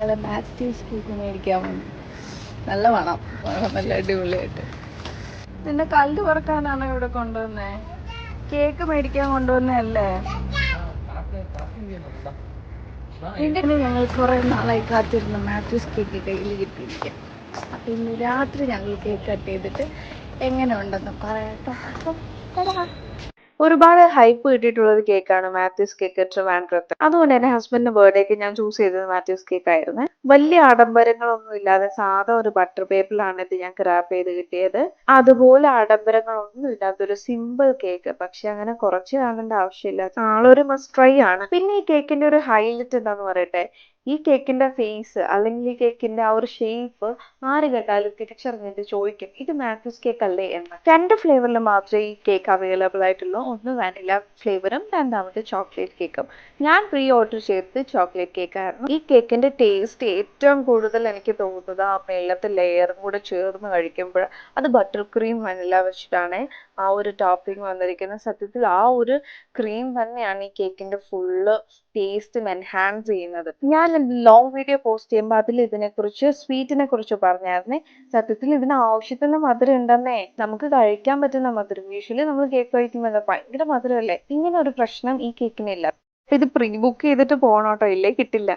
അല്ല മാത്യൂസ് കേക്ക് മേടിക്കാൻ വന്നു. നല്ല മണം, നല്ല അടിപൊളിയായിട്ട്. നിന്നെ കല്ല് പറക്കാനാണോ ഇവിടെ കൊണ്ടുവന്നേ? കേക്ക് മേടിക്കാൻ കൊണ്ടുവന്നല്ലേ? ഞങ്ങൾ കുറെ നാളായി കാത്തിരുന്ന മാത്യൂസ് കേക്ക് കയ്യിൽ കിട്ടിയിരിക്കാം. അപ്പൊ ഇന്ന് രാത്രി ഞങ്ങൾ കേക്ക് കട്ട് ചെയ്തിട്ട് എങ്ങനെ ഉണ്ടെന്ന് പറയാട്ടോ. ഒരുപാട് ഹൈപ്പ് കിട്ടിയിട്ടുള്ള ഒരു കേക്കാണ് മാത്യൂസ് കേക്ക് ട്രിവാൻഡ്രത്ത്. അതുകൊണ്ട് തന്നെ ഹസ്ബൻഡിന്റെ ബർത്ത്ഡേക്ക് ഞാൻ ചൂസ് ചെയ്തത് മാത്യൂസ് കേക്ക് ആയിരുന്നു. വലിയ ആഡംബരങ്ങളൊന്നും ഇല്ലാതെ സാധാ ഒരു ബട്ടർ പേപ്പറിലാണ് ഇത് ഞാൻ റാപ്പ് ചെയ്ത് കിട്ടിയത്. അതുപോലെ ആഡംബരങ്ങളൊന്നും ഇല്ലാത്ത ഒരു സിമ്പിൾ കേക്ക്. പക്ഷെ അങ്ങനെ കുറച്ച് കാണേണ്ട ആവശ്യമില്ല, ആളൊരു മസ്റ്റ് ട്രൈ ആണ്. പിന്നെ ഈ കേക്കിന്റെ ഒരു ഹൈലൈറ്റ് എന്താന്ന് പറയട്ടെ, ഈ കേക്കിന്റെ ഫേസ് അല്ലെങ്കിൽ ഈ കേക്കിന്റെ ആ ഒരു ഷേപ്പ് ആര് കേട്ടാലും തിരിച്ചറിഞ്ഞിട്ട് ചോദിക്കും ഇത് മാത്യൂസ് കേക്ക് അല്ലേ എന്ന്. 2 ഫ്ലേവറിൽ മാത്രമേ ഈ കേക്ക് അവൈലബിൾ ആയിട്ടുള്ളൂ. ഒന്ന് വാനില ഫ്ലേവറും രണ്ടാമത് ചോക്ലേറ്റ് കേക്കും. ഞാൻ പ്രീ ഓർഡർ ചെയ്തത് ചോക്ലേറ്റ് കേക്ക് ആയിരുന്നു. ഈ കേക്കിന്റെ ടേസ്റ്റ് ഏറ്റവും കൂടുതൽ എനിക്ക് തോന്നുന്നത് ആ മേളത്തെ ലെയറും കൂടെ ചേർന്ന് കഴിക്കുമ്പോൾ അത് ബട്ടർ ക്രീം വനില വെച്ചിട്ടാണ് ആ ഒരു ടോപ്പിംഗ് വന്നിരിക്കുന്നത്. സത്യത്തിൽ ആ ഒരു ക്രീം തന്നെയാണ് ഈ കേക്കിന്റെ ഫുള്ള് ടേസ്റ്റും എൻഹാൻസ് ചെയ്യുന്നത്. ഞാൻ ലോങ് വീഡിയോ പോസ്റ്റ് ചെയ്യുമ്പോൾ അതിൽ ഇതിനെക്കുറിച്ച് സ്വീറ്റിനെ കുറിച്ച് പറഞ്ഞായിരുന്നേ. സത്യത്തിൽ ഇതിന് ആവശ്യത്തിന് മധുരം ഉണ്ടെന്നേ, നമുക്ക് കഴിക്കാൻ പറ്റുന്ന മധുരം. യൂഷ്വലി നമ്മൾ കേക്ക് കഴിക്കുമ്പോൾ ഭയങ്കര മധുരമല്ലേ, ഇങ്ങനെ ഒരു പ്രശ്നം ഈ കേക്കിനില്ല. ഇത് പ്രീ ബുക്ക് ചെയ്തിട്ട് പോകണം കേട്ടോ, ഇല്ലേ കിട്ടില്ല.